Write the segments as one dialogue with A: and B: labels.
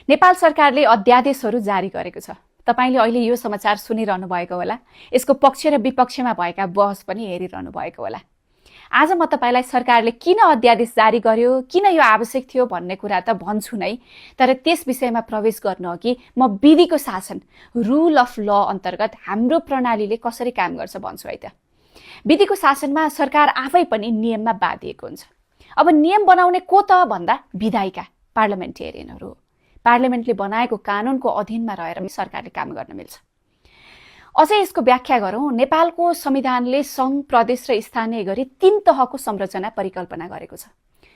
A: नेपाल सरकारले अध्यादेशहरू जारी गरेको छ। तपाईले अहिले यो समाचार सुनिरहनु भएको होला। यसको पक्ष र विपक्षमा भएका बहस पनि हेरिरहनु भएको होला। आज म तपाईलाई सरकारले किन अध्यादेश जारी गर्यो, किन यो आवश्यक थियो भन्ने कुरा त भन्छु नै, तर त्यस विषयमा प्रवेश गर्नु अघि म विधिको शासन, रुल अफ ल अन्तर्गत हाम्रो प्रणालीले कसरी काम गर्छ भन्छु है त। विधिको शासनमा सरकार आफै पनि नियममा बाँधिएको हुन्छ। अब नियम बनाउने को त भन्दा विधायिका, पार्लिमेन्टेरियनहरू। पार्लिमेन्टले बनाएको कानुनको अधीनमा रहेर सरकारले काम गर्न मिल्छ। अझै यसको व्याख्या गरौँ, नेपालको संविधानले सङ्घ, प्रदेश र स्थानीय गरी 3 तहको संरचना परिकल्पना गरेको छ।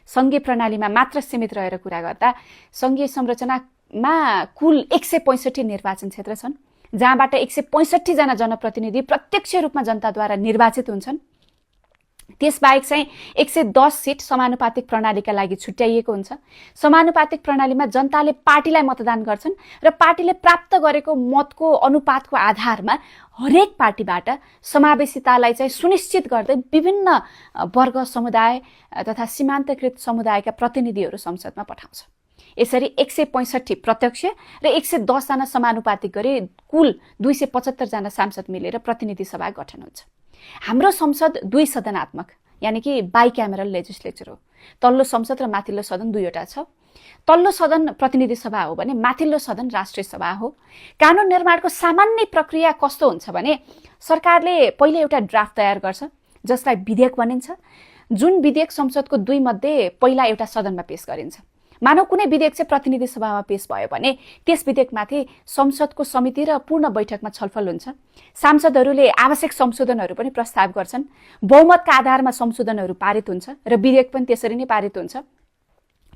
A: सङ्घीय प्रणालीमा मात्र सीमित रहेर कुरा गर्दा सङ्घीय संरचनामा कुल 165 निर्वाचन क्षेत्र छन्, जहाँबाट 165 जना जनप्रतिनिधि प्रत्यक्ष रूपमा जनताद्वारा निर्वाचित हुन्छन्। त्यसबाहेक चाहिँ 110 सिट समानुपातिक प्रणालीका लागि छुट्याइएको हुन्छ। समानुपातिक प्रणालीमा जनताले पार्टीलाई मतदान गर्छन् र पार्टीले प्राप्त गरेको मतको अनुपातको आधारमा हरेक पार्टीबाट समावेशितालाई चाहिँ सुनिश्चित गर्दै विभिन्न वर्ग, समुदाय तथा सीमान्तकृत समुदायका प्रतिनिधिहरू संसदमा पठाउँछ। यसरी 165 प्रत्यक्ष र 110 जना समानुपातिक गरी कुल 275 जना सांसद मिलेर प्रतिनिधि सभा गठन हुन्छ। हाम्रो संसद 2 सदनात्मक, यानि कि बाइक्यामेरल लेजिस्लेचर हो। तल्लो संसद र माथिल्लो सदन दुईवटा छ। तल्लो सदन प्रतिनिधि सभा हो भने माथिल्लो सदन राष्ट्रिय सभा हो। कानुन निर्माणको सामान्य प्रक्रिया कस्तो हुन्छ भने सरकारले पहिले एउटा ड्राफ्ट तयार गर्छ, जसलाई विधेयक भनिन्छ। जुन विधेयक संसदको 2 मध्ये पहिला एउटा सदनमा पेश गरिन्छ। मानव कुनै विधेयक चाहिँ प्रतिनिधि सभामा पेश भयो भने त्यस विधेयकमाथि संसदको समिति र पूर्ण बैठकमा छलफल हुन्छ। सांसदहरूले आवश्यक संशोधनहरू पनि प्रस्ताव गर्छन्। बहुमतका आधारमा संशोधनहरू पारित हुन्छ र विधेयक पनि त्यसरी नै पारित हुन्छ।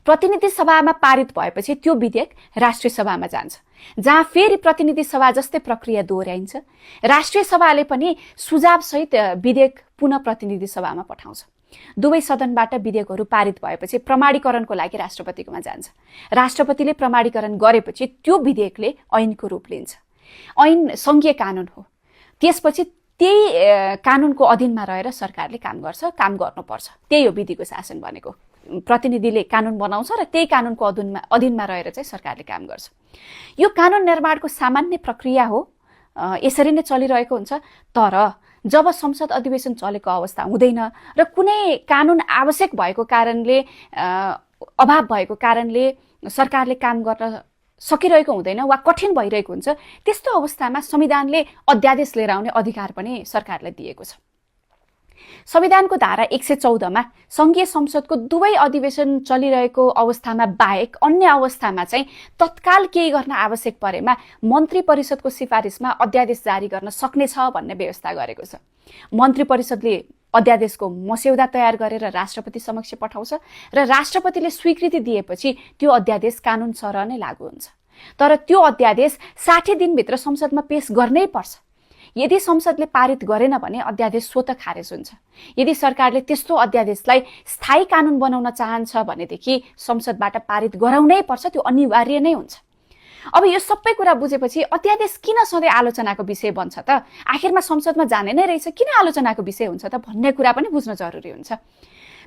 A: प्रतिनिधि सभामा पारित भएपछि त्यो विधेयक राष्ट्रिय सभामा जान्छ, जहाँ फेरि प्रतिनिधि सभा जस्तै प्रक्रिया दोहोऱ्याइन्छ। राष्ट्रिय सभाले पनि सुझावसहित विधेयक पुनः प्रतिनिधि सभामा पठाउँछ। दुवै सदनबाट विधेयकहरू पारित भएपछि प्रमाणीकरणको लागि राष्ट्रपतिकोमा जान्छ। राष्ट्रपतिले प्रमाणीकरण गरेपछि त्यो विधेयकले ऐनको रूप लिन्छ। ऐन सङ्घीय कानुन हो। त्यसपछि त्यही कानुनको अधीनमा रहेर सरकारले काम गर्छ, काम गर्नुपर्छ। त्यही हो विधिको शासन भनेको। प्रतिनिधिले कानुन बनाउँछ र त्यही कानुनको अधीनमा रहेर चाहिँ सरकारले काम गर्छ। यो कानुन निर्माणको सामान्य प्रक्रिया हो। यसरी नै चलिरहेको हुन्छ। तर जब संसद अधिवेशन चलेको अवस्था हुँदैन र कुनै कानुन आवश्यक भएको कारणले, अभाव भएको कारणले सरकारले काम गर्न सकिरहेको हुँदैन वा कठिन भइरहेको हुन्छ, त्यस्तो अवस्थामा संविधानले अध्यादेश लिएर आउने अधिकार पनि सरकारलाई दिएको छ। संविधानको धारा 114 मा संघीय संसदको दुवै अधिवेशन चलिरहेको अवस्थामा बाहेक अन्य अवस्थामा चाहिँ तत्काल केही गर्न आवश्यक परेमा मन्त्री परिषदको सिफारिसमा अध्यादेश जारी गर्न सक्नेछ भन्ने व्यवस्था गरेको छ। मन्त्री परिषदले अध्यादेशको मस्यौदा तयार गरेर राष्ट्रपति समक्ष पठाउँछ र राष्ट्रपतिले स्वीकृति दिएपछि त्यो अध्यादेश कानुन सरह नै लागू हुन्छ। तर त्यो अध्यादेश 60 दिनभित्र संसदमा पेश गर्नै पर्छ। यदि संसदले पारित गरेन भने अध्यादेश स्वतः खारेज हुन्छ। यदि सरकारले त्यस्तो अध्यादेशलाई स्थायी कानुन बनाउन चाहन्छ भनेदेखि संसदबाट पारित गराउनै पर्छ, त्यो अनिवार्य नै हुन्छ। अब यो सबै कुरा बुझेपछि अध्यादेश किन सधैँ आलोचनाको विषय बन्छ त? आखिरमा संसदमा जाने नै रहेछ, किन आलोचनाको विषय हुन्छ त भन्ने कुरा पनि बुझ्न जरुरी हुन्छ।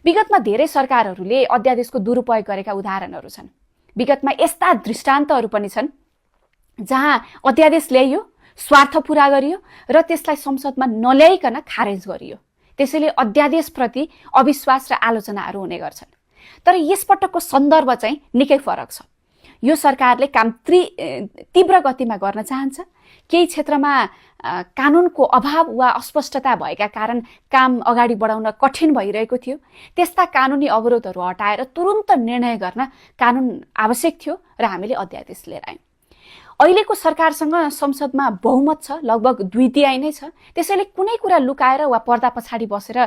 A: विगतमा धेरै सरकारहरूले अध्यादेशको दुरुपयोग गरेका उदाहरणहरू छन्। विगतमा यस्ता दृष्टान्तहरू पनि छन् जहाँ अध्यादेश ल्याइयो, स्वार्थ पूरा गरियो र त्यसलाई संसदमा नल्याइकन खारेज गरियो। त्यसैले अध्यादेशप्रति अविश्वास र आलोचनाहरू हुने गर्छन्। तर यसपटकको सन्दर्भ चाहिँ निकै फरक छ। यो सरकारले काम तीव्र गतिमा गर्न चाहन्छ। केही क्षेत्रमा कानुनको अभाव वा अस्पष्टता भएका कारण काम अगाडि बढाउन कठिन भइरहेको थियो। त्यस्ता कानुनी अवरोधहरू हटाएर तुरुन्त निर्णय गर्न कानुन आवश्यक थियो र हामीले अध्यादेश लिएर आयौँ। अहिलेको सरकारसँग संसदमा बहुमत छ, लगभग 2/3 नै छ। त्यसैले कुनै कुरा लुकाएर वा पर्दा पछाडि बसेर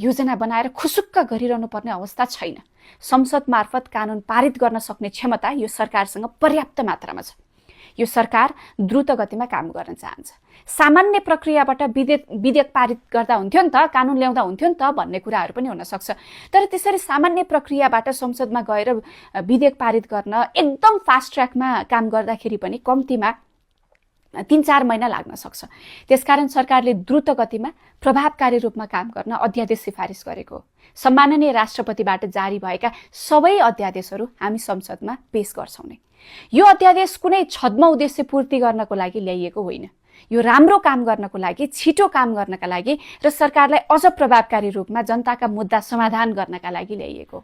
A: योजना बनाएर खुसुक्क गरिरहनु पर्ने अवस्था छैन। संसद मार्फत कानुन पारित गर्न सक्ने क्षमता यो सरकारसँग पर्याप्त मात्रामा छ। यो सरकार द्रुत गतिमा काम गर्न चाहन्छ। सामान्य प्रक्रियाबाट विधेयक पारित गर्दा हुन्थ्यो नि त, कानुन ल्याउँदा हुन्थ्यो नि त भन्ने कुराहरू पनि हुन सक्छ। तर त्यसरी सामान्य प्रक्रियाबाट संसदमा गएर विधेयक पारित गर्न एकदम फास्ट ट्र्याकमा काम गर्दाखेरि पनि कम्तीमा 3-4 महिना लाग्न सक्छ। त्यसकारण सरकारले द्रुत गतिमा प्रभावकारी रूपमा काम गर्न अध्यादेश सिफारिस गरेको हो। सम्माननीय राष्ट्रपतिबाट जारी भएका सबै अध्यादेशहरू हामी संसदमा पेश गर्छौँ नै। यो अध्यादेश कुनै छद्म उद्देश्य पूर्ति गर्नको लागि ल्याइएको होइन। यो राम्रो काम गर्नको लागि, छिटो काम गर्नका लागि र सरकारलाई अझ प्रभावकारी रूपमा जनताका मुद्दा समाधान गर्नका लागि ल्याइएको।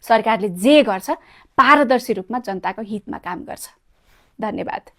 A: सरकारले जे गर्छ पारदर्शी रूपमा जनताको हितमा काम गर्छ। धन्यवाद।